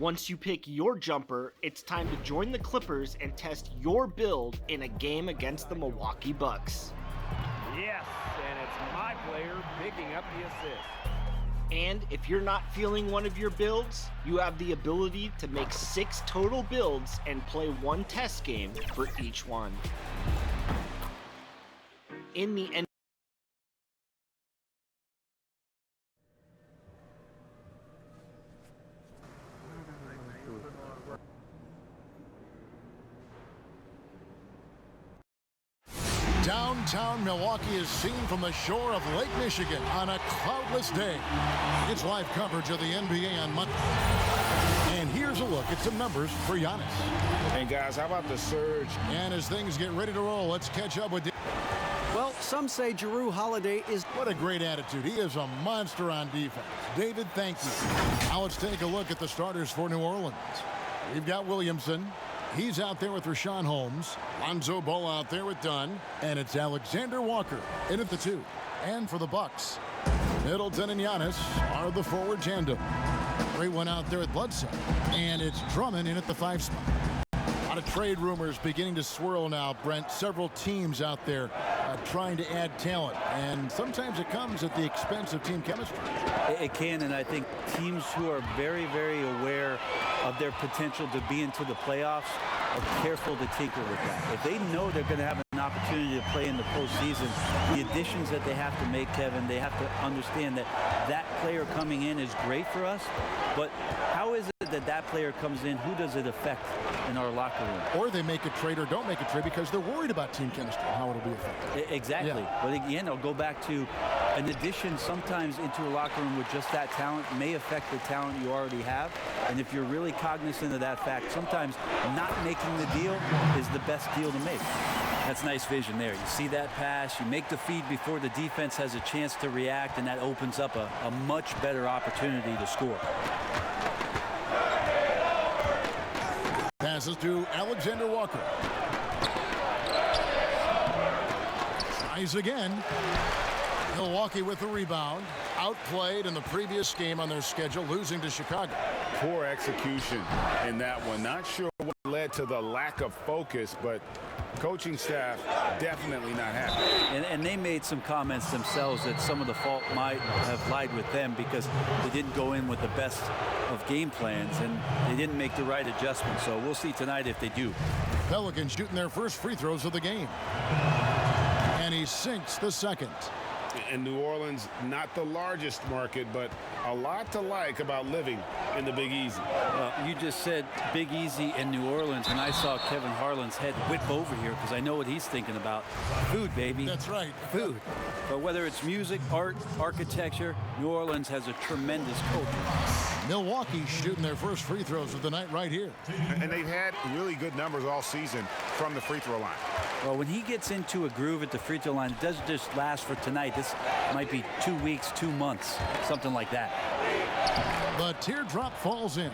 Once you pick your jumper, it's time to join the Clippers and test your build in a game against the Milwaukee Bucks. Yes, and it's my player picking up the assist. And if you're not feeling one of your builds, you have the ability to make 6 total builds and play 1 test game for each one. In the end, Downtown Milwaukee is seen from the shore of Lake Michigan on a cloudless day. It's live coverage of the NBA on Monday. And here's a look at some numbers for Giannis. And guys, how about the surge? And as things get ready to roll, let's catch up with... Well, some say Jrue Holiday is... What a great attitude. He is a monster on defense. David, thank you. Now let's take a look at the starters for New Orleans. We've got Williamson. He's out there with Rashawn Holmes. Lonzo Ball out there with Dunn. And it's Alexander Walker in at the 2. And for the Bucks, Middleton and Giannis are the forward tandem. Great one out there with Bledsoe. And it's Drummond in at the 5 spot. A lot of trade rumors beginning to swirl now, Brent. Several teams out there trying to add talent. And sometimes it comes at the expense of team chemistry. It can, and I think teams who are very, very aware of their potential to be into the playoffs are careful to tinker with that. If they know they're going to have an opportunity to play in the postseason, the additions that they have to make, Kevin, they have to understand that that player coming in is great for us, but how is it that that player comes in? Who does it affect in our locker room? Or they make a trade or don't make a trade because they're worried about team chemistry and how it'll be affected. Exactly. Yeah. But again, I'll go back to an addition sometimes into a locker room with just that talent may affect the talent you already have. And if you're really cognizant of that fact, sometimes not making the deal is the best deal to make. That's nice vision there. You see that pass, you make the feed before the defense has a chance to react, and that opens up a much better opportunity to score. Passes to Alexander Walker. Tries again. Milwaukee with the rebound. Outplayed in the previous game on their schedule, losing to Chicago. Poor execution in that one. Not sure what led to the lack of focus, but coaching staff definitely not happy. And they made some comments themselves that some of the fault might have lied with them because they didn't go in with the best of game plans and they didn't make the right adjustments. So we'll see tonight if they do. Pelicans shooting their first free throws of the game. And he sinks the second. And New Orleans, not the largest market, but a lot to like about living in the Big Easy. Well, you just said Big Easy in New Orleans, and I saw Kevin Harlan's head whip over here because I know what he's thinking about. Food, baby. That's right. Food. But whether it's music, art, architecture, New Orleans has a tremendous culture. Milwaukee shooting their first free throws of the night right here. And they've had really good numbers all season from the free throw line. Well, when he gets into a groove at the free throw line, it doesn't just last for tonight. This might be 2 weeks, 2 months, something like that. The teardrop falls in.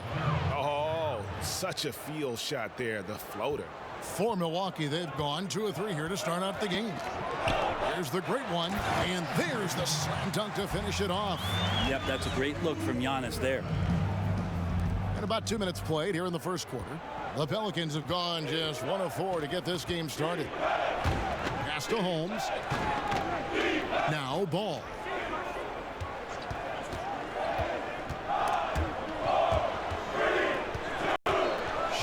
Oh, such a field shot there, the floater. For Milwaukee, they've gone 2 of 3 here to start out the game. There's the great one, and there's the slam dunk to finish it off. Yep, that's a great look from Giannis there. And about 2 minutes played here in the first quarter. The Pelicans have gone just 1 of 4 to get this game started. Pass to Holmes. Now Ball.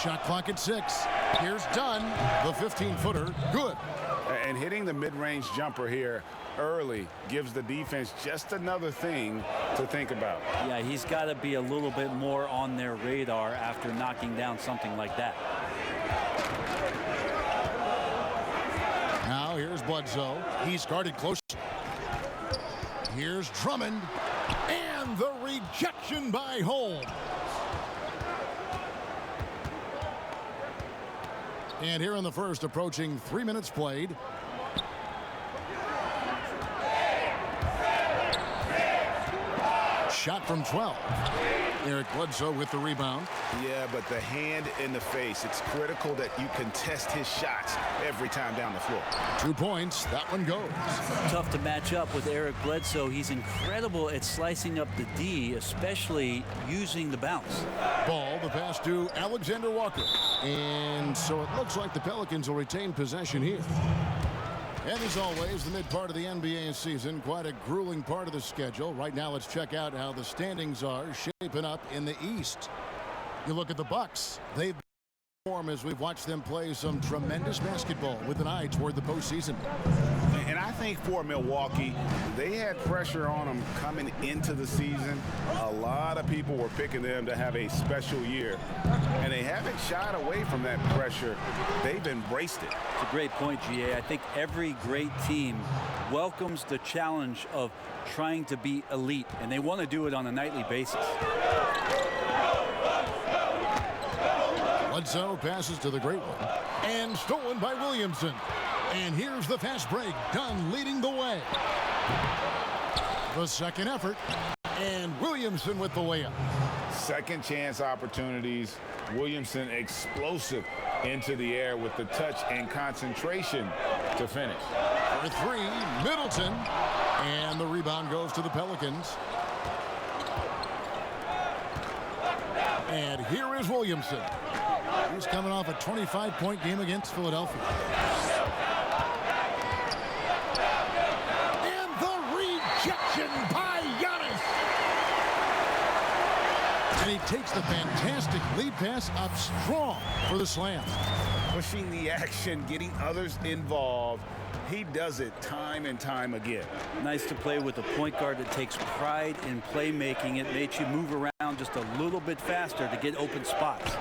Shot clock at 6. Here's Dunn. The 15-footer. Good. And hitting the mid-range jumper here early gives the defense just another thing to think about. Yeah, he's got to be a little bit more on their radar after knocking down something like that. Now here's Bledsoe. He's guarded close. Here's Drummond. And the rejection by Holmes. And here in the first, approaching 3 minutes played. Shot from 12. Eric Bledsoe with the rebound. Yeah, but the hand in the face, it's critical that you contest his shots every time down the floor. 2 points. That one goes. Tough to match up with Eric Bledsoe. He's incredible at slicing up the D, especially using the bounce. Ball, the pass to Alexander Walker. And so it looks like the Pelicans will retain possession here. And as always, the mid part of the NBA season, quite a grueling part of the schedule. Right now, let's check out how the standings are shaping up in the East. You look at the Bucks. They've performed as we've watched them play some tremendous basketball with an eye toward the postseason. And I think for Milwaukee, they had pressure on them coming into the season. A lot of people were picking them to have a special year, and they haven't shied away from that pressure. They've embraced it. It's a great point, GA. I think every great team welcomes the challenge of trying to be elite, and they want to do it on a nightly basis. Bledsoe passes to the great one. And stolen by Williamson. And here's the fast break. Dunn leading the way. The second effort. And Williamson with the layup. Second chance opportunities. Williamson explosive into the air with the touch and concentration to finish. For three, Middleton. And the rebound goes to the Pelicans. And here is Williamson. He's coming off a 25-point game against Philadelphia. And the rejection by Giannis. And he takes the fantastic lead pass up strong for the slam. Pushing the action, getting others involved. He does it time and time again. Nice to play with a point guard that takes pride in playmaking. It makes you move around just a little bit faster to get open spots.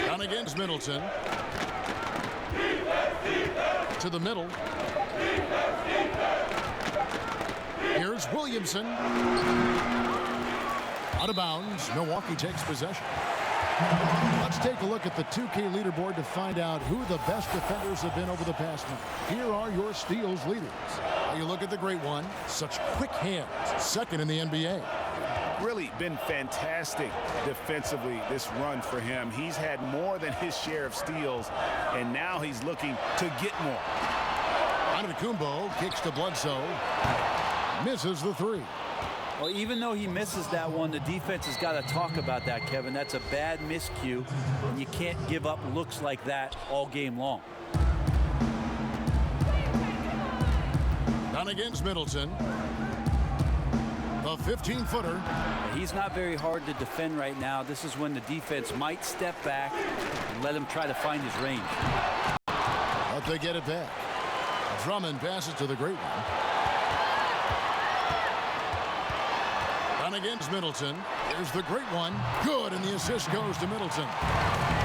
Down against Middleton. To the middle. Here's Williamson. Out of bounds. Milwaukee takes possession. Let's take a look at the 2K leaderboard to find out who the best defenders have been over the past month. Here are your steals leaders. You look at the great one. Such quick hands. Second in the NBA. Really been fantastic defensively this run for him. He's had more than his share of steals, and now he's looking to get more. Antetokounmpo kicks to Bledsoe. Misses the three. Well, even though he misses that one, the defense has got to talk about that, Kevin. That's a bad miscue, and you can't give up looks like that all game long. Down against Middleton. The 15-footer. He's not very hard to defend right now. This is when the defense might step back and let him try to find his range. But they get it back. Drummond passes to the great one. Down against Middleton. Here's the great one. Good, and the assist goes to Middleton.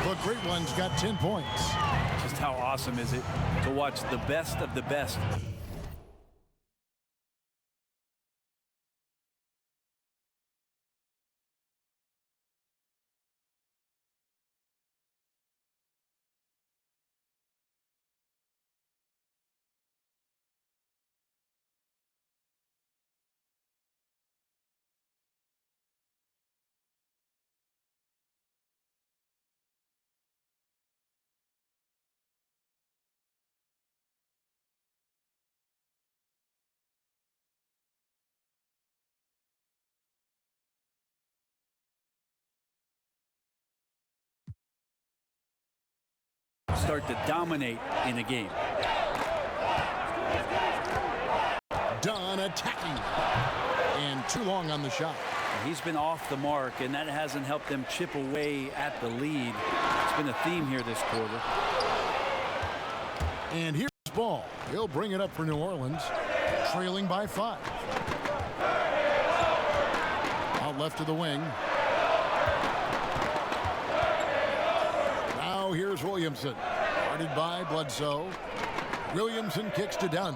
The great one's got 10 points. Just how awesome is it to watch the best of the best start to dominate in a game. Dunn attacking. And too long on the shot. He's been off the mark, and that hasn't helped them chip away at the lead. It's been a theme here this quarter. And here's Ball. He'll bring it up for New Orleans, trailing by 5. Out left to the wing. Now here's Williamson. Guarded by Bledsoe. Williamson kicks to Dunn.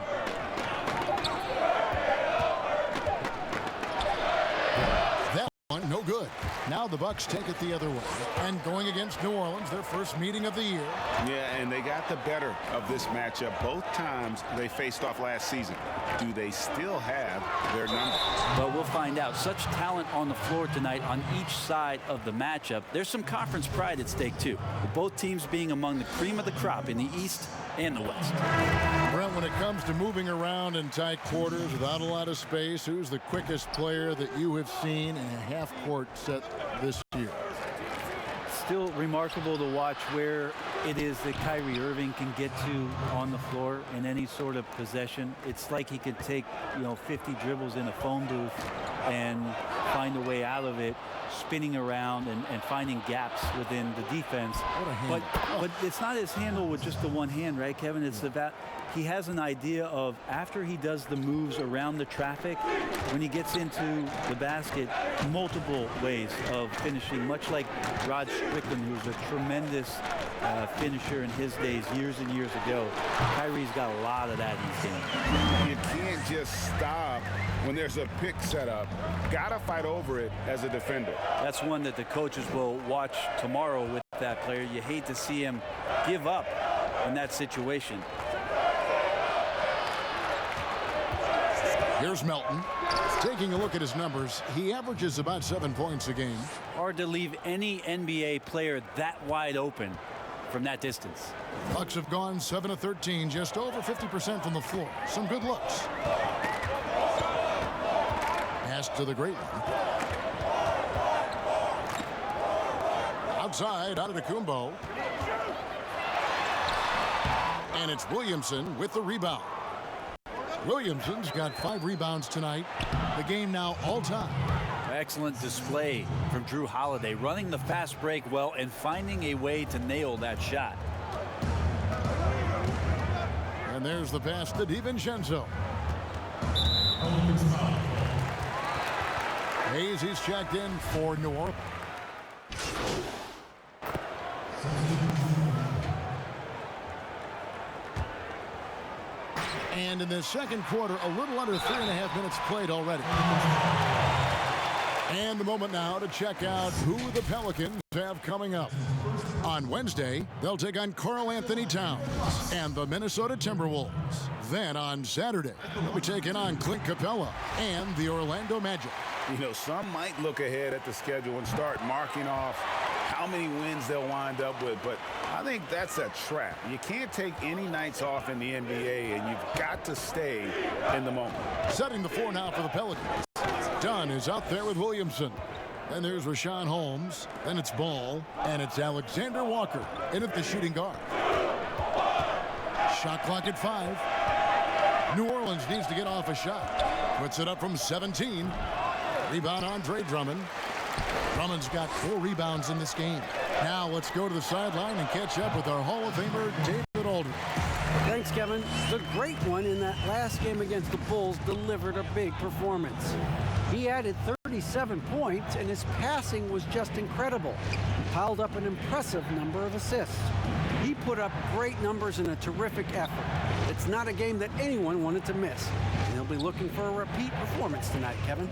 That one, no good. Now now the Bucks take it the other way. And going against New Orleans, their first meeting of the year. Yeah, and they got the better of this matchup both times they faced off last season. Do they still have their number? But we'll find out. Such talent on the floor tonight on each side of the matchup. There's some conference pride at stake, too, with both teams being among the cream of the crop in the East and the West. Brent, when it comes to moving around in tight quarters without a lot of space, who's the quickest player that you have seen in a half-court set this year? Still remarkable to watch where it is that Kyrie Irving can get to on the floor in any sort of possession. It's like he could take, 50 dribbles in a phone booth and find a way out of it, spinning around and finding gaps within the defense. But it's not his handle with just the one hand, right, Kevin? It's about he has an idea of after he does the moves around the traffic, when he gets into the basket, multiple ways of finishing, much like Rod Strickland, who's a tremendous finisher in his days years and years ago. Kyrie's got a lot of that in his game. You can't just stop when there's a pick set up. Gotta fight over it as a defender. That's one that the coaches will watch tomorrow with that player. You hate to see him give up in that situation. Here's Melton. Taking a look at his numbers, he averages about 7 points a game. Hard to leave any NBA player that wide open from that distance. Bucks have gone 7 of 13, just over 50% from the floor. Some good looks. Pass to the great one. Outside, out of Antetokounmpo. And it's Williamson with the rebound. Williamson's got 5 rebounds tonight. The game now all-time. Excellent display from Drew Holiday, running the fast break well and finding a way to nail that shot. And there's the pass to DiVincenzo. Hayes, he's checked in for New Orleans. And in the second quarter, a little under 3.5 minutes played already. And the moment now to check out who the Pelicans have coming up. On Wednesday, they'll take on Karl Anthony Towns and the Minnesota Timberwolves. Then on Saturday, they'll be taking on Clint Capella and the Orlando Magic. Some might look ahead at the schedule and start marking off how many wins they'll wind up with, but I think that's a trap. You can't take any nights off in the NBA, and you've got to stay in the moment. Setting the floor now for the Pelicans. Dunn is out there with Williamson. Then there's Rashawn Holmes. Then it's Ball, and it's Alexander Walker in at the shooting guard. Shot clock at 5. New Orleans needs to get off a shot. Puts it up from 17. Rebound Andre Drummond. Drummond's got 4 rebounds in this game. Now let's go to the sideline and catch up with our Hall of Famer, David Aldridge. Thanks, Kevin. The great one in that last game against the Bulls delivered a big performance. He added 37 points, and his passing was just incredible. He piled up an impressive number of assists. He put up great numbers in a terrific effort. It's not a game that anyone wanted to miss. And he'll be looking for a repeat performance tonight, Kevin.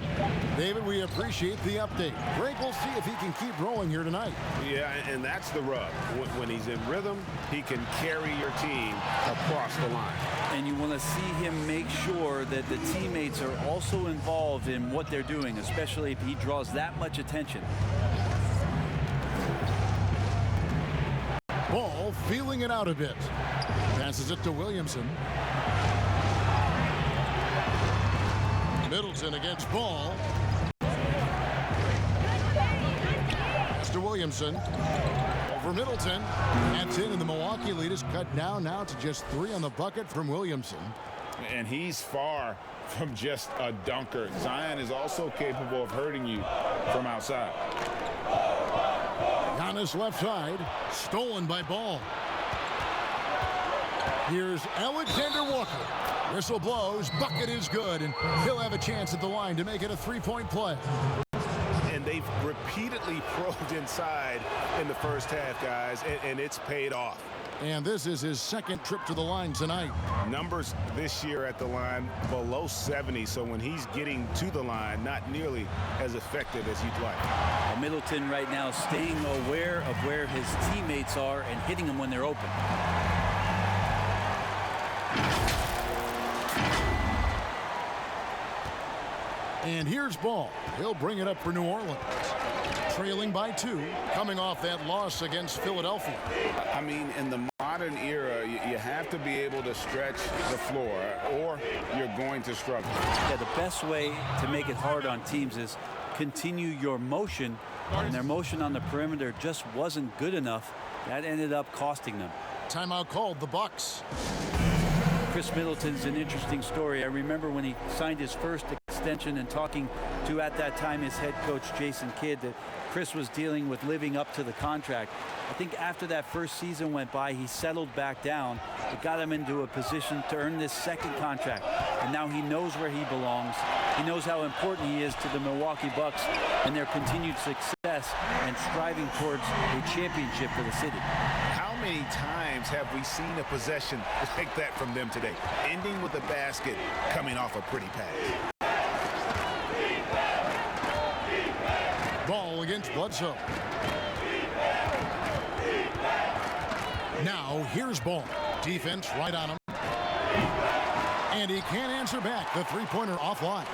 David, we appreciate the update. Greg will see if he can keep rolling here tonight. Yeah, and that's the rub. When he's in rhythm, he can carry your team across the line. And you want to see him make sure that the teammates are also involved in what they're doing, especially if he draws that much attention. Ball feeling it out a bit. Passes it to Williamson. Middleton against Ball. Pass to Williamson. Over Middleton. That's in, and the Milwaukee lead is cut down now to just 3 on the bucket from Williamson. And he's far from just a dunker. Zion is also capable of hurting you from outside. Giannis left side, stolen by Ball. Here's Alexander Walker. Whistle blows, bucket is good, and he'll have a chance at the line to make it a 3-point play. And they've repeatedly probed inside in the first half, guys, and it's paid off. And this is his second trip to the line tonight. Numbers this year at the line below 70, so when he's getting to the line, not nearly as effective as you'd like. Well, Middleton right now staying aware of where his teammates are and hitting them when they're open. And here's ball. He'll bring it up for New Orleans. Trailing by 2, coming off that loss against Philadelphia. I mean, in the modern era, you have to be able to stretch the floor or you're going to struggle. Yeah, the best way to make it hard on teams is continue your motion, and their motion on the perimeter just wasn't good enough. That ended up costing them. Timeout called, the Bucks. Chris Middleton's an interesting story. I remember when he signed his first extension and talking to, at that time, his head coach, Jason Kidd, that Chris was dealing with living up to the contract. I think after that first season went by, he settled back down. It got him into a position to earn this second contract. And now he knows where he belongs. He knows how important he is to the Milwaukee Bucks and their continued success and striving towards a championship for the city. How many times have we seen a possession like that from them today, ending with a basket coming off a pretty pass? Ball against Bledsoe. Now here's Ball. Defense right on him. And he can't answer back. The three-pointer offline.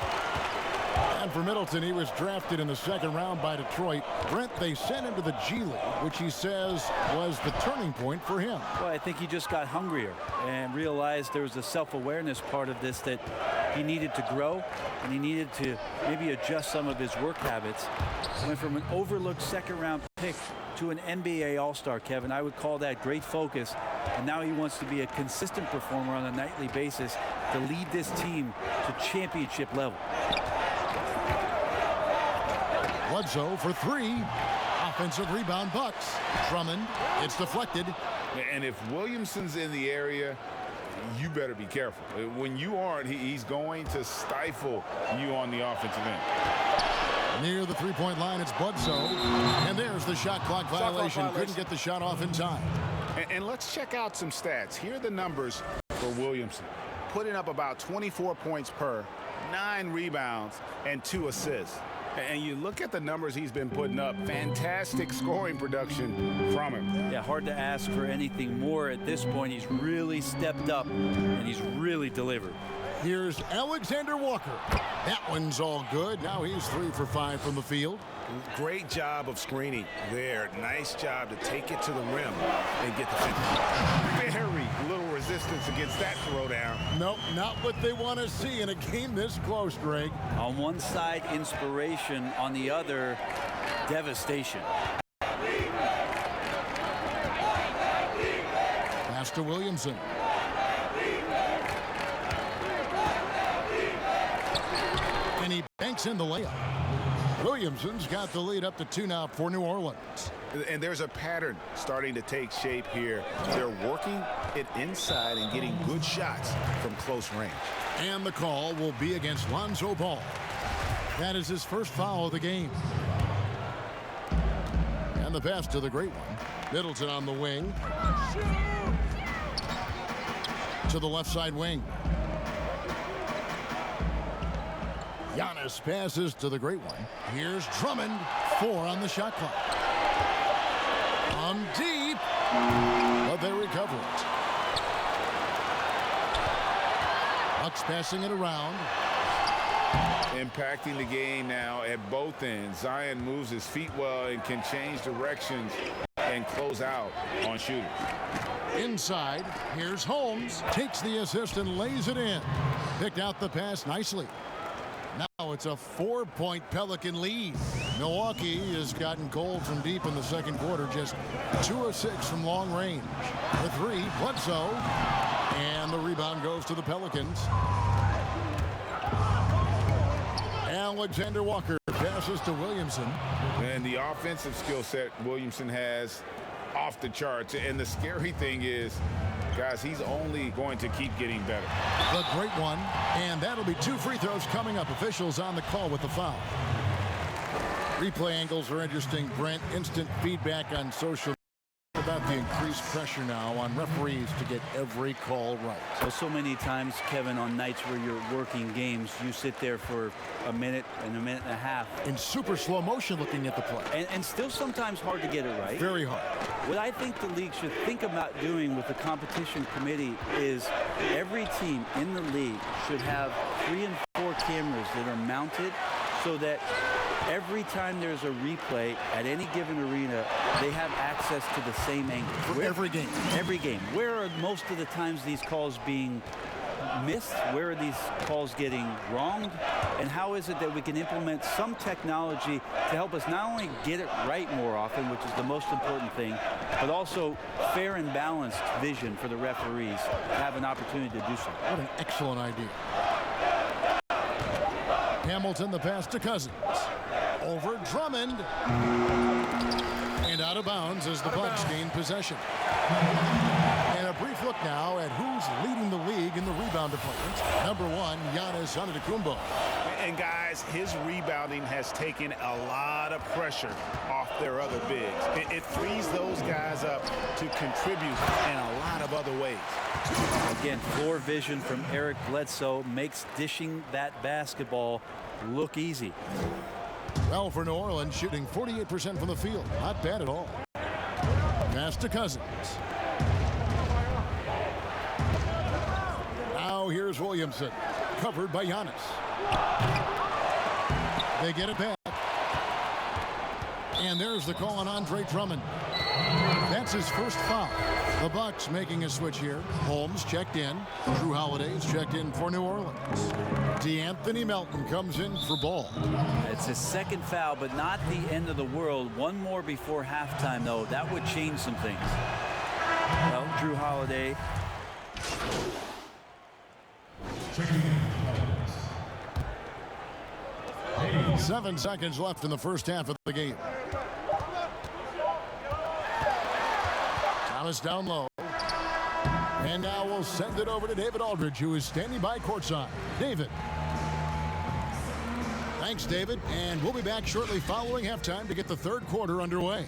And for Middleton, he was drafted in the second round by Detroit. Brent, they sent him to the G League, which he says was the turning point for him. Well, I think he just got hungrier and realized there was a self-awareness part of this that he needed to grow, and he needed to maybe adjust some of his work habits. Went from an overlooked second-round pick to an NBA All-Star, Kevin. I would call that great focus, and now he wants to be a consistent performer on a nightly basis to lead this team to championship level. Bledsoe for 3. Offensive rebound, Bucks. Drummond, it's deflected. And if Williamson's in the area, you better be careful. When you aren't, he's going to stifle you on the offensive end. Near the three-point line, it's Bledsoe. And there's the shot clock violation. Couldn't get the shot off in time. And let's check out some stats. Here are the numbers for Williamson. Putting up about 24 points per, 9 rebounds, and 2 assists. And you look at the numbers he's been putting up, fantastic scoring production from him. Yeah, hard to ask for anything more at this point. He's really stepped up, and he's really delivered. Here's Alexander Walker. That one's all good. Now he's 3 for 5 from the field. Great job of screening there. Nice job to take it to the rim and get the finish. Very little resistance against that throwdown. Nope, not what they want to see in a game this close, Greg. On one side, inspiration. On the other, devastation. Pass to Williamson. And he banks in the layup. Williamson's got the lead up to 2 now for New Orleans. And there's a pattern starting to take shape here. They're working it inside and getting good shots from close range. And the call will be against Lonzo Ball. That is his first foul of the game. And the pass to the great one. Middleton on the wing. To the left side wing. Giannis passes to the great one. Here's Drummond. 4 on the shot clock. On deep. But they recover it. Bucks passing it around. Impacting the game now at both ends. Zion moves his feet well and can change directions and close out on shooters. Inside, here's Holmes. Takes the assist and lays it in. Picked out the pass nicely. Now it's a 4-point Pelican lead. Milwaukee has gotten cold from deep in the second quarter. Just 2 of 6 from long range. The 3, Bledsoe. And the rebound goes to the Pelicans. Alexander Walker passes to Williamson. And the offensive skill set Williamson has off the charts. And the scary thing is, guys, he's only going to keep getting better. The great one. And that'll be 2 free throws coming up. Officials on the call with the foul. Replay angles are interesting, Brent. Instant feedback on social media. about the increased pressure now on referees to get every call right? Well, so many times, Kevin, on nights where you're working games, you sit there for a minute and a half. In super slow motion looking at the play. And still sometimes hard to get it right. Very hard. What I think the league should think about doing with the competition committee is every team in the league should have 3 and 4 cameras that are mounted so that every time there's a replay at any given arena, they have access to the same angle. For every game. Every game. Where are most of the times these calls being missed? Where are these calls getting wronged? And how is it that we can implement some technology to help us not only get it right more often, which is the most important thing, but also fair and balanced vision for the referees to have an opportunity to do so. What an excellent idea. Hamilton, the pass to Cousins. Over Drummond. And out of bounds as the Bucks gain possession. And a brief look now at who's leading the league in the rebound department. Number 1, Giannis Antetokounmpo. And guys, his rebounding has taken a lot of pressure off their other bigs. It frees those guys up to contribute in a lot of other ways. Again, floor vision from Eric Bledsoe makes dishing that basketball look easy. Well, for New Orleans, shooting 48% from the field. Not bad at all. Pass to Cousins. Now here's Williamson. Covered by Giannis. They get it back. And there's the call on Andre Drummond. That's his first foul. The Bucks making a switch here. Holmes checked in. Drew Holiday's checked in for New Orleans. DeAnthony Melton comes in for Ball. It's his second foul, but not the end of the world. One more before halftime, though. That would change some things. Well, Drew Holiday. 7 seconds left in the first half of the game. Thomas down low. And now we'll send it over to David Aldridge, who is standing by courtside. David. Thanks, David. And we'll be back shortly following halftime to get the third quarter underway.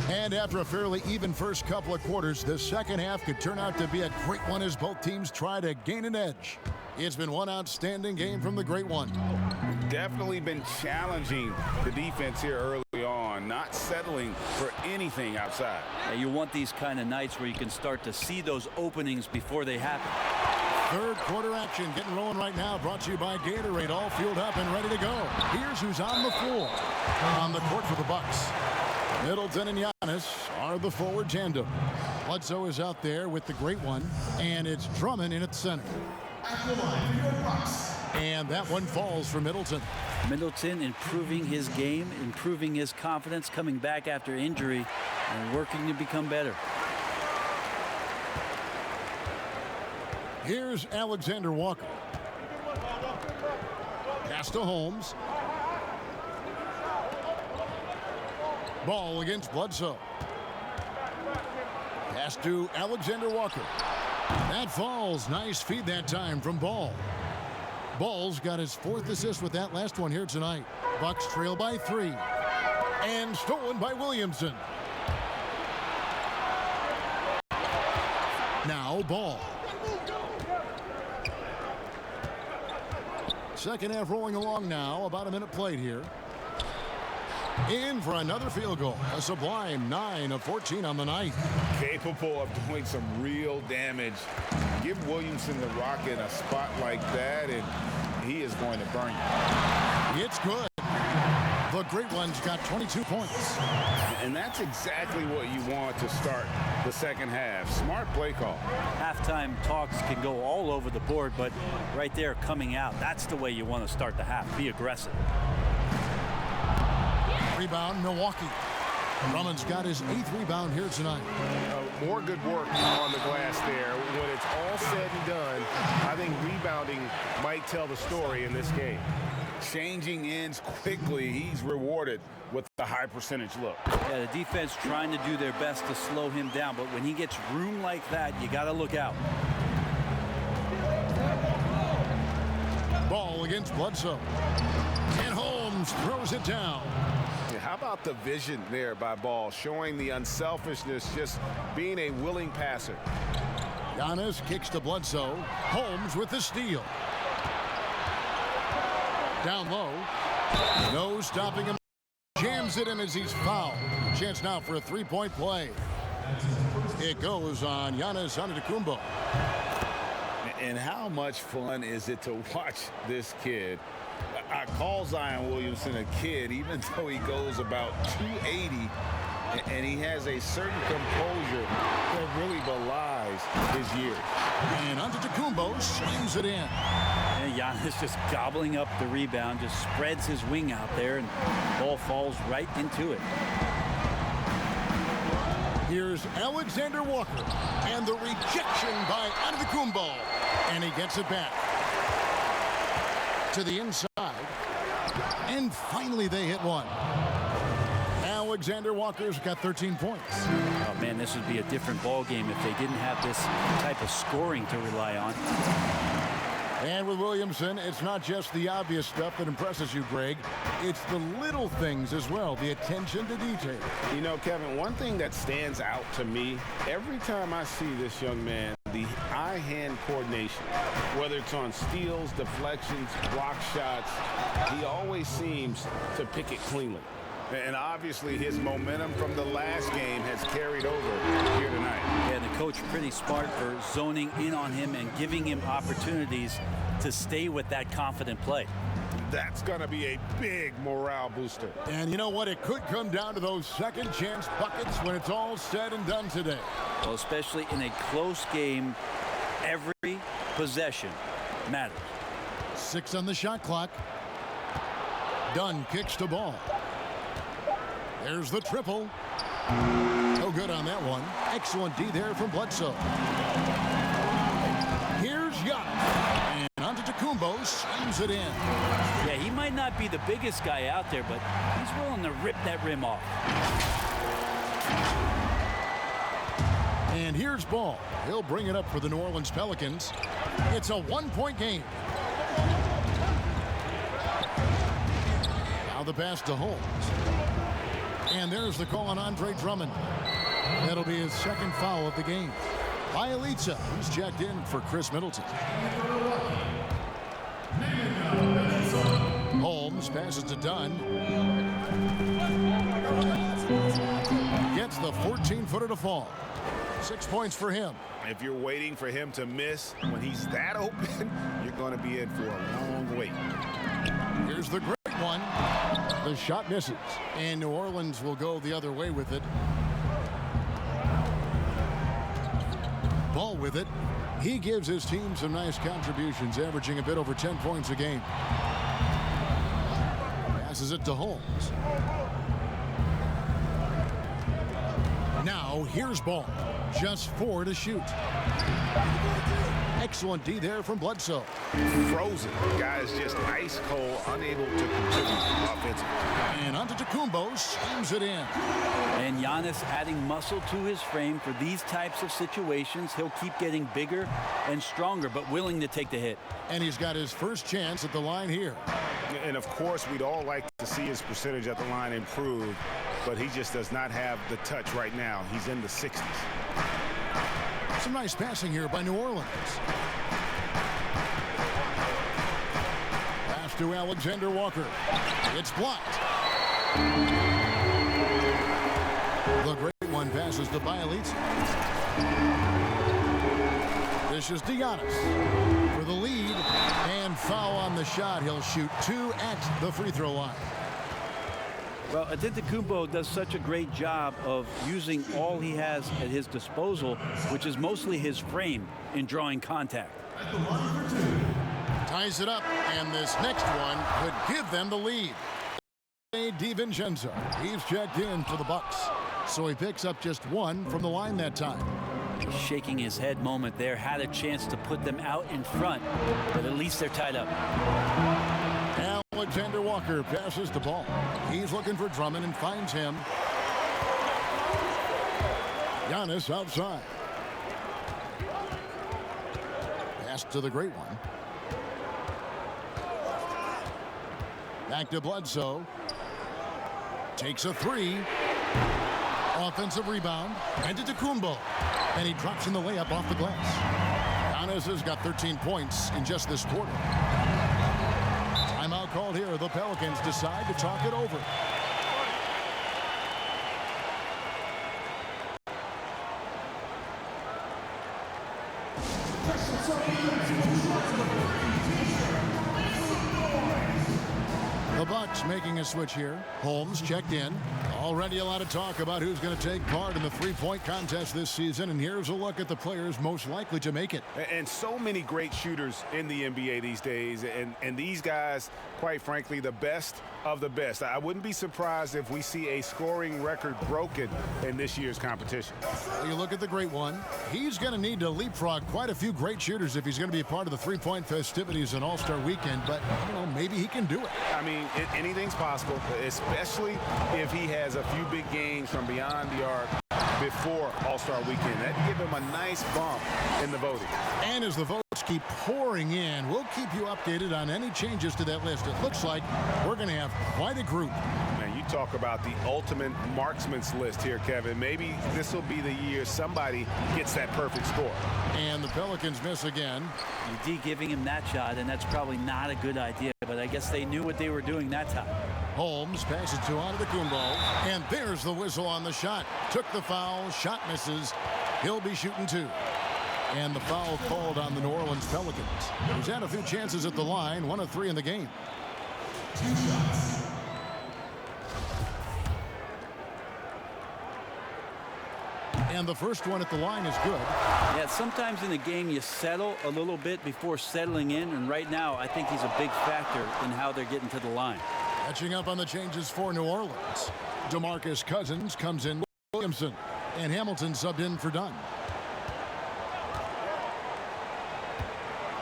And after a fairly even first couple of quarters, the second half could turn out to be a great one as both teams try to gain an edge. It's been one outstanding game from the great one. Definitely been challenging the defense here early on, not settling for anything outside. Yeah, you want these kind of nights where you can start to see those openings before they happen. Third quarter action getting rolling right now, brought to you by Gatorade, all fueled up and ready to go. Here's who's on the floor. On the court for the Bucks. Middleton and Giannis are the forward tandem. Bledsoe is out there with the great one, and it's Drummond in at center. And that one falls for Middleton. Middleton improving his game, improving his confidence, coming back after injury, and working to become better. Here's Alexander Walker. Pass to Holmes. Ball against Bledsoe. Pass to Alexander Walker. That falls. Nice feed that time from Ball. Ball's got his 4th assist with that last one here tonight. Bucks trail by 3. And stolen by Williamson. Now Ball. Second half rolling along now. About a minute played here. In for another field goal. A sublime 9 of 14 on the night. Capable of doing some real damage. Give Williamson the rock in a spot like that, and he is going to burn you. It's good. The great one's got 22 points. And that's exactly what you want to start the second half. Smart play call. Halftime talks can go all over the board, but right there coming out, that's the way you want to start the half. Be aggressive. Rebound, Milwaukee. Drummond's got his 8th rebound here tonight. More good work on the glass there. When it's all said and done, I think rebounding might tell the story in this game. Changing ends quickly. He's rewarded with the high percentage look. Yeah, the defense trying to do their best to slow him down, but when he gets room like that, you got to look out. Ball against Bledsoe. And Holmes throws it down. How about the vision there by Ball, showing the unselfishness, just being a willing passer. Giannis kicks to Bledsoe. Holmes with the steal. Down low. No stopping him. Jams it in as he's fouled. Chance now for a three-point play. It goes on Giannis Antetokounmpo. And how much fun is it to watch this kid? I call Zion Williamson a kid, even though he goes about 280, and he has a certain composure that really belies his years. And Antetokounmpo slams it in. And Giannis just gobbling up the rebound, just spreads his wing out there, and the ball falls right into it. Here's Alexander Walker, and the rejection by Antetokounmpo, and he gets it back to the inside, and finally they hit one. Alexander Walker's got 13 points. Oh man, this would be a different ball game if they didn't have this type of scoring to rely on. And with Williamson, it's not just the obvious stuff that impresses you, Greg. It's the little things as well, the attention to detail. You know, Kevin, one thing that stands out to me, every time I see this young man, the eye-hand coordination, whether it's on steals, deflections, block shots, he always seems to pick it cleanly. And obviously his momentum from the last game has carried over here tonight. Yeah, the coach pretty smart for zoning in on him and giving him opportunities to stay with that confident play. That's going to be a big morale booster. And you know what? It could come down to those second chance buckets when it's all said and done today. Well, especially in a close game, every possession matters. 6 on the shot clock. Dunn kicks to Ball. There's the triple. No good on that one. Excellent D there from Bledsoe. Here's Giannis. And Antetokounmpo slams it in. Yeah, he might not be the biggest guy out there, but he's willing to rip that rim off. And here's Ball. He'll bring it up for the New Orleans Pelicans. It's a one-point game. Now the pass to Holmes. And there's the call on Andre Drummond. That'll be his second foul of the game. Bielitsa, who's checked in for Chris Middleton. Holmes passes to Dunn. Gets the 14-footer to fall. 6 points for him. If you're waiting for him to miss when he's that open, you're going to be in for a long wait. Here's the great one. The shot misses, and New Orleans will go the other way with it. Ball with it. He gives his team some nice contributions, averaging a bit over 10 points a game. Passes it to Holmes. Now here's Ball. Just 4 to shoot. Excellent D there from Bledsoe. Frozen. Guys just ice cold, unable to contribute offensively. And Antetokounmpo slams it in. And Giannis adding muscle to his frame for these types of situations. He'll keep getting bigger and stronger, but willing to take the hit. And he's got his first chance at the line here. And of course, we'd all like to see his percentage at the line improve, but he just does not have the touch right now. He's in the 60s. Some nice passing here by New Orleans. Pass to Alexander Walker. It's blocked. The great one passes to Bielitsa. This is Giannis for the lead, and foul on the shot. He'll shoot 2 at the free throw line. Well, Antetokounmpo does such a great job of using all he has at his disposal, which is mostly his frame in drawing contact. Ties it up, and this next one could give them the lead. DiVincenzo, he's checked in for the Bucks, so he picks up just 1 from the line that time. Shaking his head moment there, had a chance to put them out in front, but at least they're tied up. Alexander Walker passes the ball. He's looking for Drummond and finds him. Giannis outside. Pass to the great one. Back to Bledsoe. Takes a three. Offensive rebound. And to Kumbo. And he drops in the layup off the glass. Giannis has got 13 points in just this quarter. Timeout called here. The Pelicans decide to talk it over. The Bucks making a switch here. Holmes checked in. Already a lot of talk about who's going to take part in the three-point contest this season, and here's a look at the players most likely to make it. And so many great shooters in the NBA these days, and these guys, quite frankly, the best of the best. I wouldn't be surprised if we see a scoring record broken in this year's competition. Well, you look at the great one. He's going to need to leapfrog quite a few great shooters if he's going to be a part of the three-point festivities in All-Star Weekend, but, you know, maybe he can do it. I mean, anything's possible, especially if he has a few big games from beyond the arc before All-Star Weekend. That'd give him a nice bump in the voting. And as the votes keep pouring in, we'll keep you updated on any changes to that list. It looks like we're going to have quite a group. Man, you talk about the ultimate marksman's list here, Kevin. Maybe this will be the year somebody gets that perfect score. And the Pelicans miss again. UD giving him that shot, and that's probably not a good idea, but I guess they knew what they were doing that time. Holmes passes to Antetokounmpo, and there's the whistle on the shot. Took the foul, shot misses. He'll be shooting two. And the foul called on the New Orleans Pelicans. He's had a few chances at the line, 1 of 3 in the game. 2 shots. And the first one at the line is good. Yeah, sometimes in the game you settle a little bit before settling in, and right now I think he's a big factor in how they're getting to the line. Catching up on the changes for New Orleans. DeMarcus Cousins comes in with Williamson, and Hamilton subbed in for Dunn.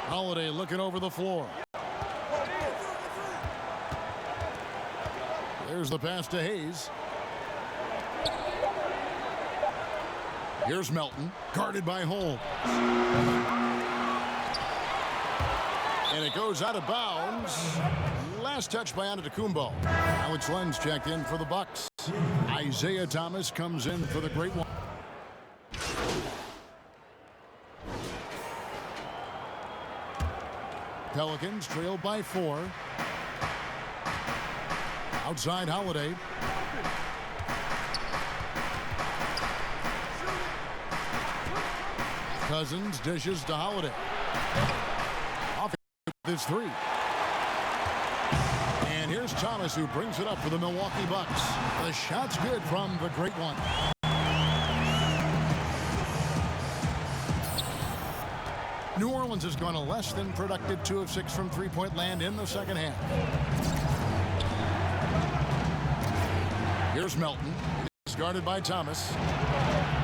Holiday looking over the floor. There's the pass to Hayes. Here's Melton, guarded by Holmes. And it goes out of bounds. Last touch by Antetokounmpo. Alex Lenz checked in for the Bucks. Isaiah Thomas comes in for the great one. Pelicans trail by 4. Outside Holiday. Cousins dishes to Holiday. Off with his 3. And here's Thomas, who brings it up for the Milwaukee Bucks. The shot's good from the great one. New Orleans has gone a less than productive 2 of 6 from three-point land in the second half. Here's Melton. He's guarded by Thomas.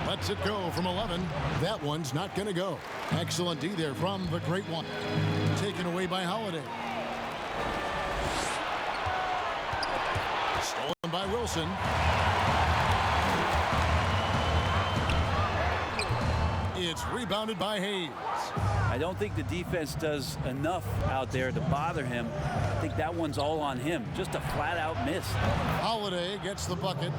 Lets it go from 11. That one's not going to go. Excellent D there from the great one. Taken away by Holiday. Stolen by Wilson. It's rebounded by Hayes. I don't think the defense does enough out there to bother him. I think that one's all on him. Just a flat-out miss. Holiday gets the bucket.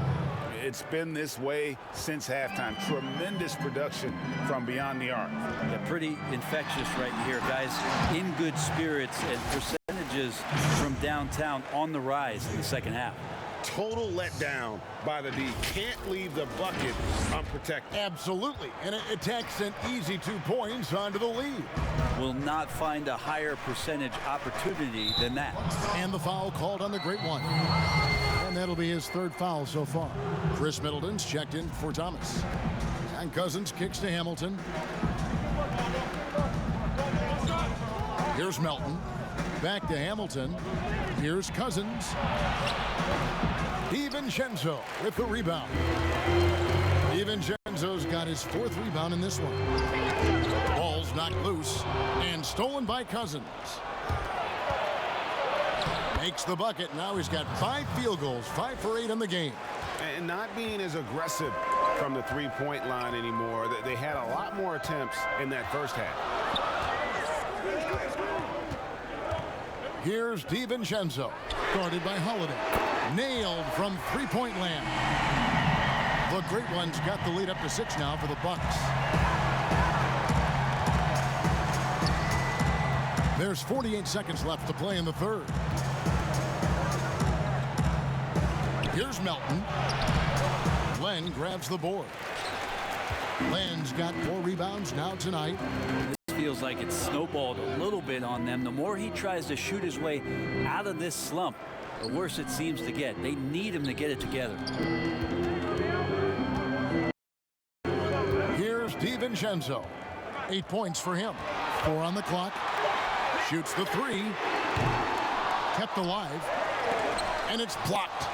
It's been this way since halftime. Tremendous production from beyond the arc. Yeah, pretty infectious right here, guys. In good spirits, and percentages from downtown on the rise in the second half. Total letdown by the D. Can't leave the bucket unprotected. Absolutely. And it takes an easy 2 points onto the lead. Will not find a higher percentage opportunity than that. And the foul called on the great one. And that'll be his 3rd foul so far. Chris Middleton's checked in for Thomas. And Cousins kicks to Hamilton. Here's Melton. Back to Hamilton. Here's Cousins. DiVincenzo with the rebound. DiVincenzo's got his 4th rebound in this one. Ball's knocked loose and stolen by Cousins. Makes the bucket. Now he's got 5 field goals, 5 for 8 in the game. And not being as aggressive from the three-point line anymore. They had a lot more attempts in that first half. Here's DiVincenzo. Guarded by Holiday. Nailed from three-point land. The Great Ones got the lead up to 6 now for the Bucks. There's 48 seconds left to play in the third. Here's Melton. Len grabs the board. Len's got 4 rebounds now tonight. This feels like it's snowballed a little bit on them. The more he tries to shoot his way out of this slump, the worse it seems to get. They need him to get it together. Here's DiVincenzo. 8 points for him. 4 on the clock. Shoots the 3. Kept alive. And it's blocked.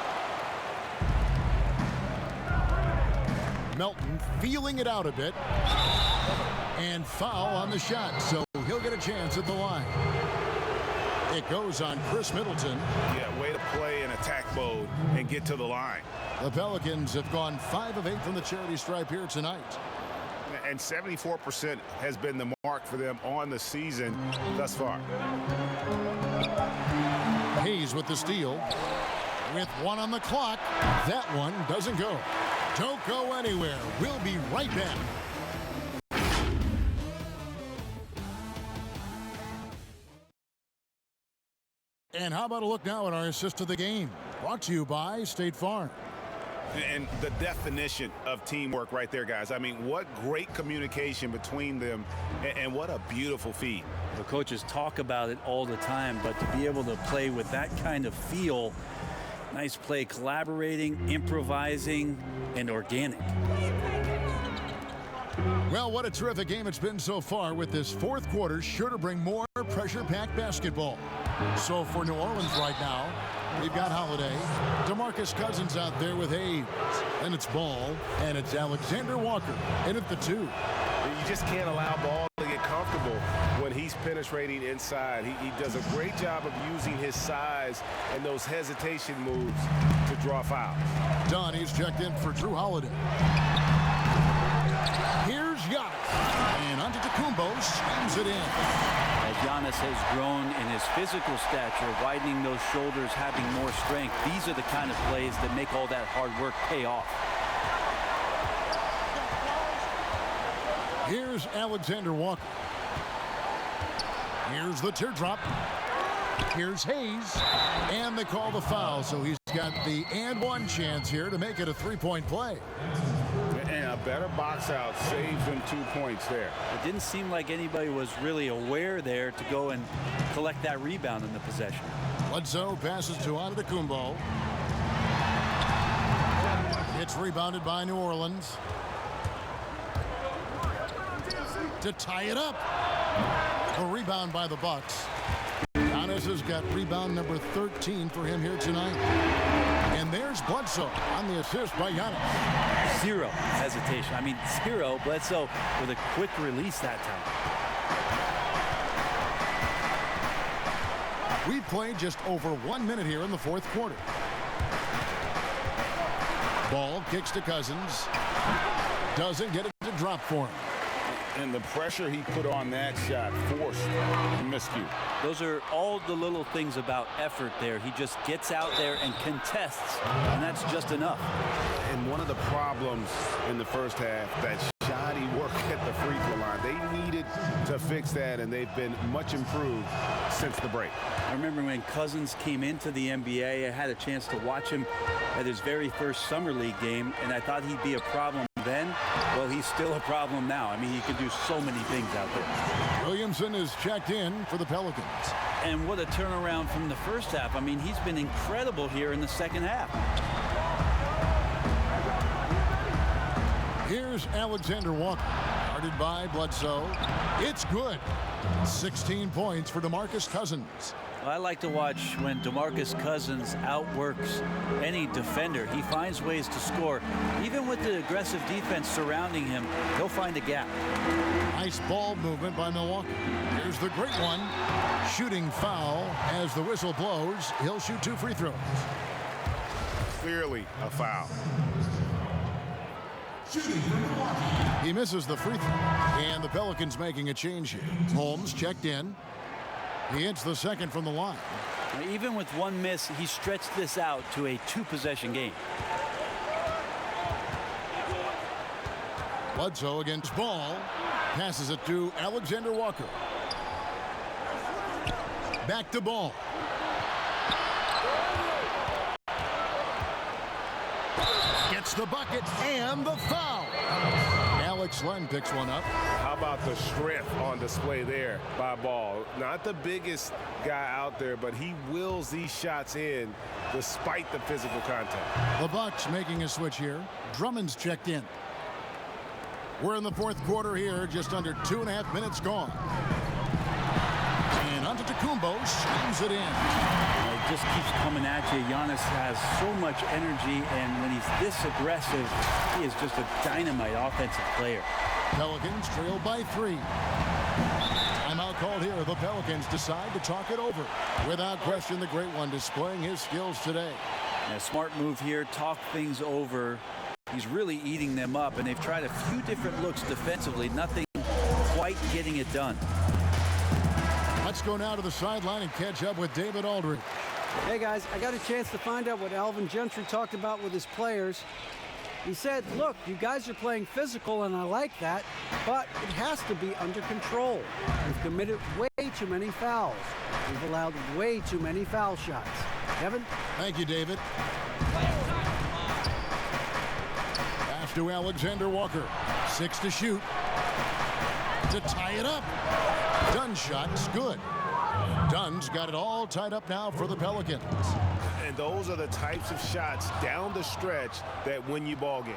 Melton feeling it out a bit. And foul on the shot, so he'll get a chance at the line. It goes on Chris Middleton. Yeah, way to play in attack mode and get to the line. The Pelicans have gone 5 of 8 from the charity stripe here tonight. And 74% has been the mark for them on the season thus far. Hayes with the steal. With 1 on the clock. That one doesn't go. Don't go anywhere. We'll be right back. And how about a look now at our assist of the game? Brought to you by State Farm. And the definition of teamwork right there, guys. I mean, what great communication between them, and what a beautiful feat. The coaches talk about it all the time, but to be able to play with that kind of feel, nice play, collaborating, improvising, and organic. Well, what a terrific game it's been so far, with this fourth quarter sure to bring more pressure-packed basketball. So for New Orleans right now, we've got Holiday, DeMarcus Cousins out there with Hayes, and it's Ball, and it's Alexander Walker in at the 2. You just can't allow Ball to get comfortable when he's penetrating inside. He does a great job of using his size and those hesitation moves to draw fouls. Donnie's checked in for Drew Holiday. Here's Giannis, and Antetokounmpo slams it in. As Giannis has grown in his physical stature, widening those shoulders, having more strength, these are the kind of plays that make all that hard work pay off. Here's Alexander Walker. Here's the teardrop. Here's Hayes. And they call the foul, so he's got the and one chance here to make it a three-point play. And a better box out saves him 2 points there. It didn't seem like anybody was really aware there to go and collect that rebound in the possession. Bledsoe passes to Antetokounmpo. It's rebounded by New Orleans. To tie it up. A rebound by the Bucks. Giannis has got rebound number 13 for him here tonight. And there's Bledsoe on the assist by Giannis. Zero hesitation. I mean, zero. Bledsoe with a quick release that time. We've played just over 1 minute here in the fourth quarter. Ball kicks to Cousins. Doesn't get it to drop for him. And the pressure he put on that shot forced a miscue. Those are all the little things about effort there. He just gets out there and contests, and that's just enough. And one of the problems in the first half, that shoddy work at the free throw line. They needed to fix that, and they've been much improved since the break. I remember when Cousins came into the NBA, I had a chance to watch him at his very first summer league game, and I thought he'd be a problem then. Well, he's still a problem now. I mean, he can do so many things out there. Williamson is checked in for the Pelicans. And what a turnaround from the first half. I mean, he's been incredible here in the second half. Here's Alexander Walker, guarded by Bledsoe. It's good. 16 points for DeMarcus Cousins. I like to watch when DeMarcus Cousins outworks any defender. He finds ways to score. Even with the aggressive defense surrounding him, he'll find a gap. Nice ball movement by Milwaukee. Here's the great one. Shooting foul as the whistle blows. He'll shoot 2 free throws. Clearly a foul. He misses the free throw. And the Pelicans making a change here. Holmes checked in. He hits the second from the line. Now, even with one miss, he stretched this out to a 2-possession game. Bledsoe against Ball. Passes it to Alexander Walker. Back to Ball. Gets the bucket and the foul. Alex Len picks one up. How about the strength on display there by Ball? Not the biggest guy out there, but he wills these shots in despite the physical contact. The Bucks making a switch here. Drummond's checked in. We're in the fourth quarter here, just under 2.5 minutes gone. And Antetokounmpo slams it in. It just keeps coming at you. Giannis has so much energy, and when he's this aggressive, he is just a dynamite offensive player. Pelicans trail by 3. Timeout called here. The Pelicans decide to talk it over. Without question, the great one displaying his skills today. A smart move here, talk things over. He's really eating them up, and they've tried a few different looks defensively. Nothing quite getting it done. Let's go now to the sideline and catch up with David Aldridge. Hey guys, I got a chance to find out what Alvin Gentry talked about with his players. He said, look, you guys are playing physical and I like that, but it has to be under control. We've committed way too many fouls. We've allowed way too many foul shots. Kevin? Thank you, David. Pass to Alexander Walker. 6 to shoot. To tie it up. Dunn's shot's good. Dunn's got it all tied up now for the Pelicans. And those are the types of shots down the stretch that win you ball games.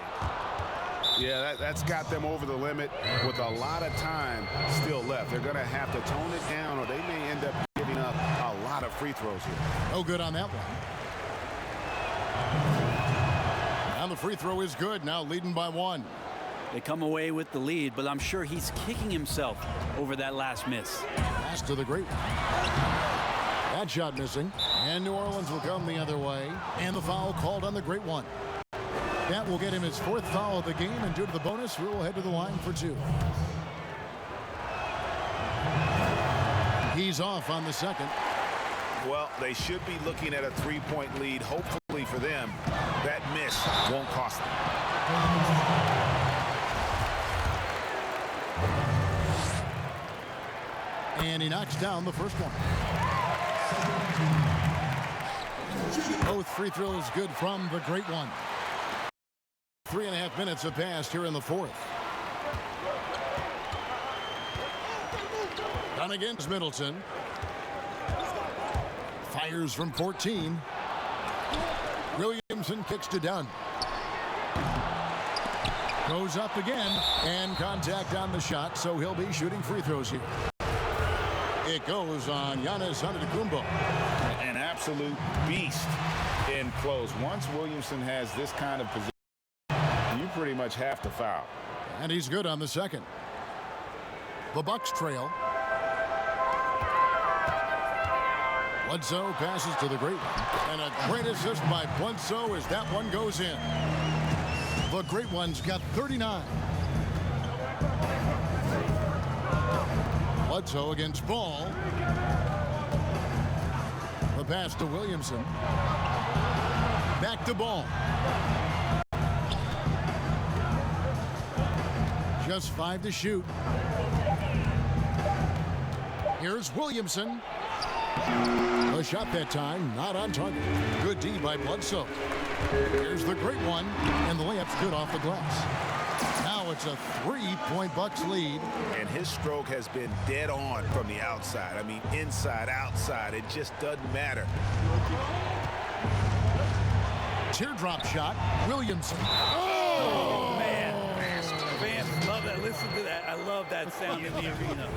Yeah, that's got them over the limit with a lot of time still left. They're going to have to tone it down, or they may end up giving up a lot of free throws here. No good on that one. And the free throw is good, now leading by 1. They come away with the lead, but I'm sure he's kicking himself over that last miss. Pass to the great one. That shot missing, and New Orleans will come the other way, and the foul called on the great one. That will get him his 4th foul of the game, and due to the bonus, we will head to the line for 2. He's off on the second. Well, they should be looking at a 3-point lead. Hopefully for them, that miss won't cost them. And he knocks down the first one. Both free throws good from the great one. 3.5 minutes have passed here in the fourth. Done against Middleton. Fires from 14. Williamson kicks to Dunn. Goes up again, and contact on the shot, so he'll be shooting free throws here. It goes on Giannis Antetokounmpo. An absolute beast in close. Once Williamson has this kind of position, you pretty much have to foul. And he's good on the second. The Bucks trail. Bledsoe passes to the great one. And a great assist by Bledsoe as that one goes in. The great one's got 39. Bledsoe against Ball. The pass to Williamson. Back to Ball. Just 5 to shoot. Here's Williamson. A shot that time, not on target. Good D by Bledsoe. Here's the great one, and the layup's good off the glass. Now it's a 3-point Bucks lead. And his stroke has been dead on from the outside. I mean, inside, outside, it just doesn't matter. Teardrop shot, Williamson. Oh, man. Fans love that. Listen to that. I love that sound in the arena.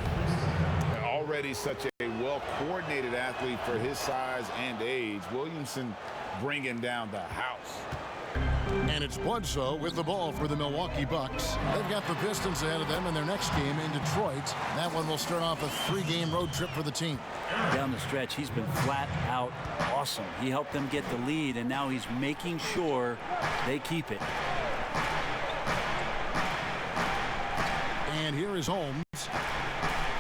Already such a well-coordinated athlete for his size and age. Williamson bringing down the house. And it's Bledsoe with the ball for the Milwaukee Bucks. They've got the Pistons ahead of them in their next game in Detroit. That one will start off a 3-game road trip for the team. Down the stretch, he's been flat out awesome. He helped them get the lead, and now he's making sure they keep it. And here is Holmes.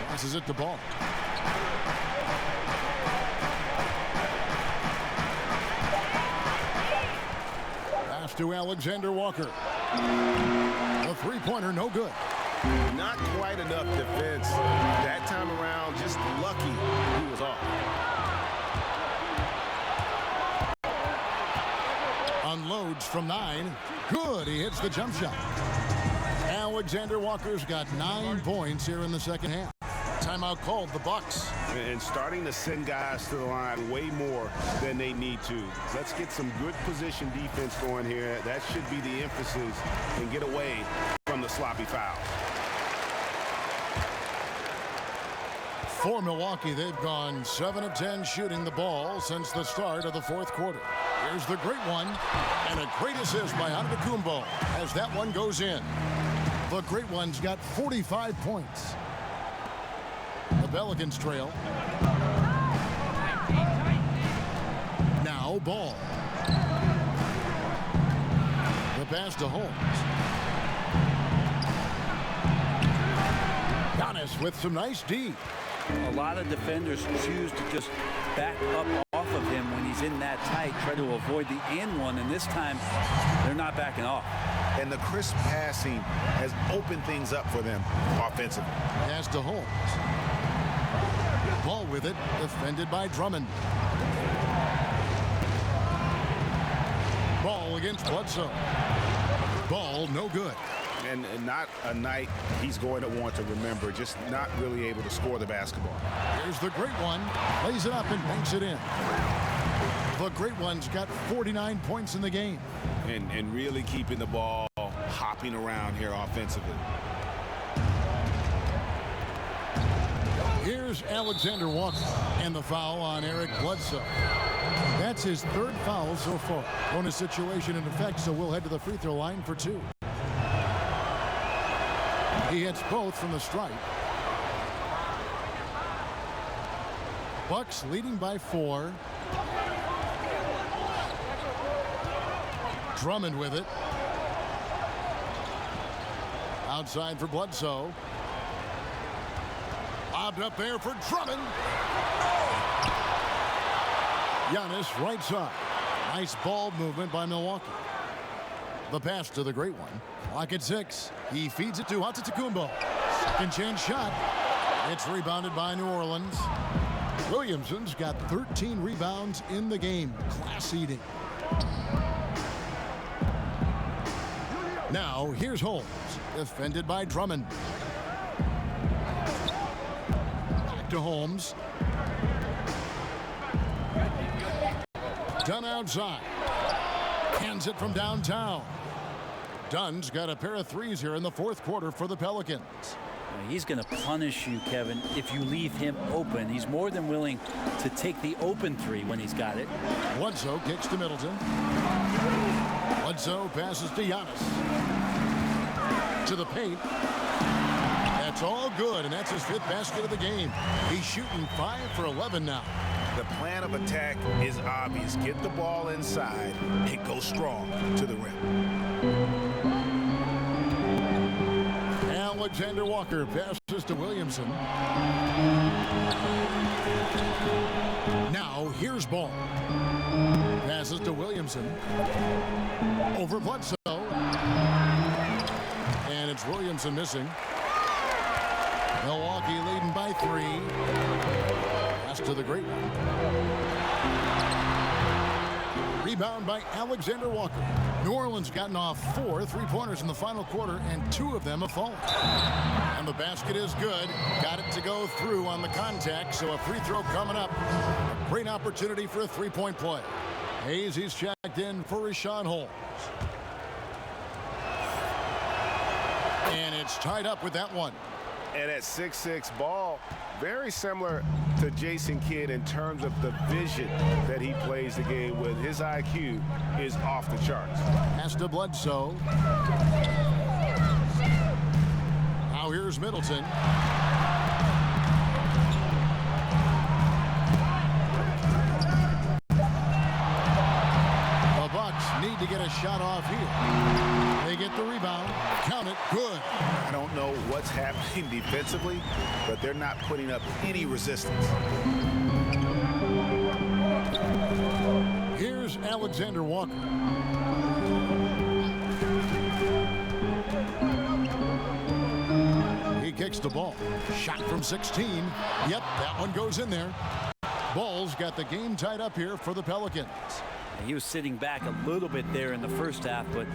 Passes it to Ball. to Alexander Walker. A three-pointer, no good. Not quite enough defense that time around. Just lucky he was off. Unloads from 9. Good. He hits the jump shot. Alexander Walker's got 9 points here in the second half. Timeout called, the Bucks. And starting to send guys to the line way more than they need to. Let's get some good position defense going here. That should be the emphasis, and get away from the sloppy foul. For Milwaukee, they've gone 7 of 10 shooting the ball since the start of the fourth quarter. Here's the great one, and a great assist by Antetokounmpo as that one goes in. The great one's got 45 points. The Pelicans trail. Now Ball. The pass to Holmes. Giannis with some nice D. A lot of defenders choose to just back up off of him when he's in that tight, try to avoid the and one, and this time they're not backing off. And the crisp passing has opened things up for them offensively. Pass to Holmes. Ball with it, defended by Drummond. Ball against Bledsoe. Ball no good. And not a night he's going to want to remember, just not really able to score the basketball. Here's the great one, lays it up and banks it in. The great one's got 49 points in the game. And really keeping the ball hopping around here offensively. Here's Alexander Walker and the foul on Eric Bledsoe. That's his third foul so far. Bonus situation in effect, so we'll head to the free throw line for 2. He hits both from the stripe. Bucks leading by 4. Drummond with it. Outside for Bledsoe. Lobbed up there for Drummond. Giannis right side. Nice ball movement by Milwaukee. The pass to the great one. Clock at 6. He feeds it to Antetokounmpo. Second chance shot. It's rebounded by New Orleans. Williamson's got 13 rebounds in the game. Class eating. Now here's Holmes. Defended by Drummond. Back to Holmes. Dunn outside. Hands it from downtown. Dunn's got a pair of threes here in the fourth quarter for the Pelicans. He's going to punish you, Kevin, if you leave him open. He's more than willing to take the open three when he's got it. Bledsoe kicks to Middleton. Bledsoe passes to Giannis. To the paint. That's all good, and that's his 5th basket of the game. He's shooting 5 for 11 now. The plan of attack is obvious. Get the ball inside and go strong to the rim. Alexander Walker passes to Williamson. Now here's Ball. Passes to Williamson. Over Bledsoe. And it's Williamson missing. Milwaukee leading by 3. Pass to the great one. Rebound by Alexander Walker. New Orleans gotten off 4 3-pointers in the final quarter, and 2 of them have fallen. And the basket is good. Got it to go through on the contact, so a free throw coming up. A great opportunity for a 3-point play. Hayes, he's checked in for Rashawn Holmes. And it's tied up with that one. And at 6'6", Ball, very similar to Jason Kidd in terms of the vision that he plays the game with. His IQ is off the charts. Pass to Bledsoe. Now here's Middleton. The Bucks need to get a shot off here. They get the rebound. Count it. Good. I don't know what's happening defensively, but they're not putting up any resistance. Here's Alexander Walker. He kicks the ball. Shot from 16. Yep, that one goes in there. Bulls got the game tied up here for the Pelicans. He was sitting back a little bit there in the first half, but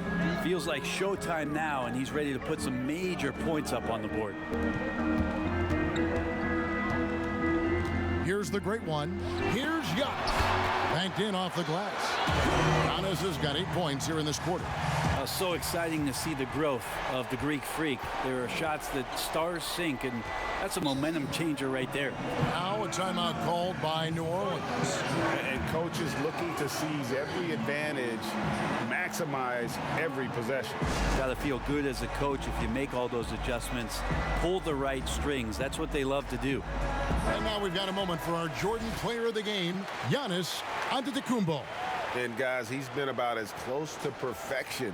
feels like showtime now, and he's ready to put some major points up on the board. Here's the great one. Here's Giannis. Banked in off the glass. Giannis has got 8 points here in this quarter. So exciting to see the growth of the Greek Freak. There are shots that stars sink, and that's a momentum changer right there. Now a timeout called by New Orleans. And coaches looking to seize every advantage, maximize every possession. Got to feel good as a coach if you make all those adjustments, pull the right strings. That's what they love to do. And now we've got a moment for our Jordan player of the game, Giannis Antetokounmpo. And guys, he's been about as close to perfection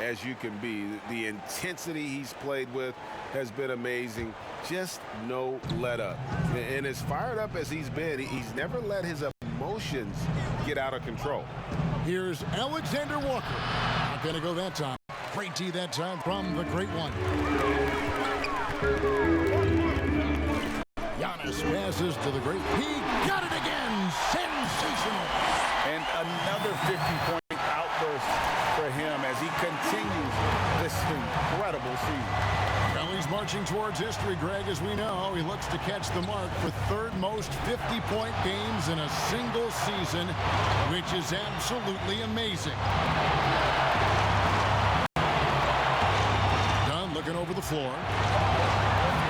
as you can be. The intensity he's played with has been amazing. Just no let up. And as fired up as he's been, he's never let his emotions get out of control. Here's Alexander Walker. Not going to go that time. Great D that time from the great one. Giannis passes to the great. He got it again. Sensational. And another 50-point outburst for him as he continues this incredible season. Well, he's marching towards history, Greg, as we know. He looks to catch the mark for third most 50-point games in a single season, which is absolutely amazing. Dunn looking over the floor.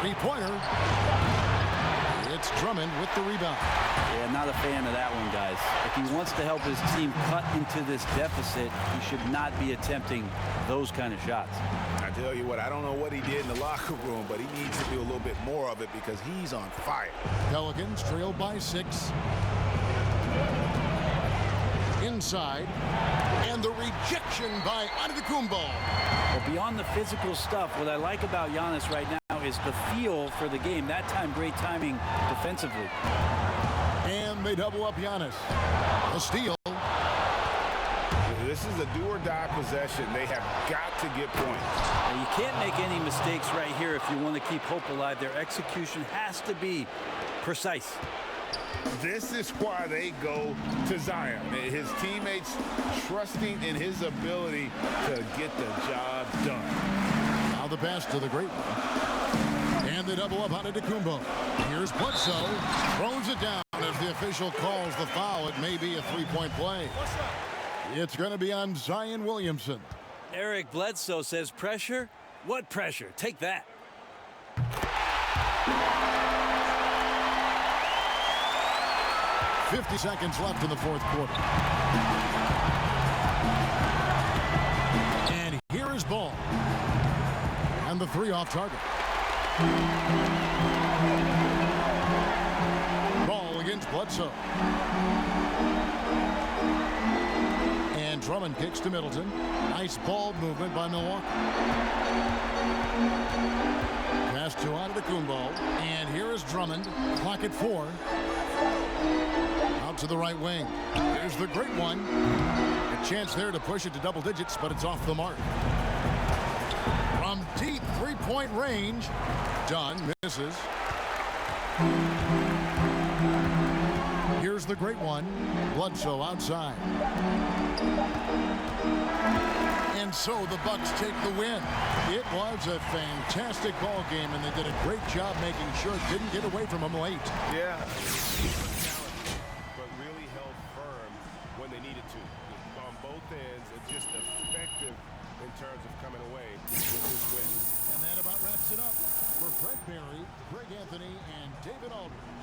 Three-pointer. It's Drummond with the rebound. Yeah, not a fan of that one, guys. If he wants to help his team cut into this deficit, he should not be attempting those kind of shots. I tell you what, I don't know what he did in the locker room, but he needs to do a little bit more of it because he's on fire. Pelicans trail by 6. Inside. And the rejection by Antetokounmpo. Well, beyond the physical stuff, what I like about Giannis right now is the feel for the game. That time, great timing defensively. And they double up Giannis. A steal. This is a do-or-die possession. They have got to get points. Now, you can't make any mistakes right here if you want to keep hope alive. Their execution has to be precise. This is why they go to Zion. His teammates trusting in his ability to get the job done. Now the pass to the great one. And they double up Antetokounmpo. Here's Bledsoe. Throws it down as the official calls the foul. It may be a three-point play. It's going to be on Zion Williamson. Eric Bledsoe says pressure? What pressure? Take that. 50 seconds left in the fourth quarter. And here is Ball. And the three off target. Ball against Bledsoe. And Drummond kicks to Middleton. Nice ball movement by Milwaukee. Pass to Antetokounmpo. And here is Drummond. Clock at 4. Out to the right wing. There's the great one. A chance there to push it to double digits, but it's off the mark. From deep three-point range, Dunn misses. Here's the great one. Bledsoe outside. And so the Bucks take the win. It was a fantastic ball game, and they did a great job making sure it didn't get away from them late. Yeah. But really held firm when they needed to. On both ends, and just effective in terms of coming away with this win. And that about wraps it up. For Fred Berry, Greg Anthony, and David Aldridge.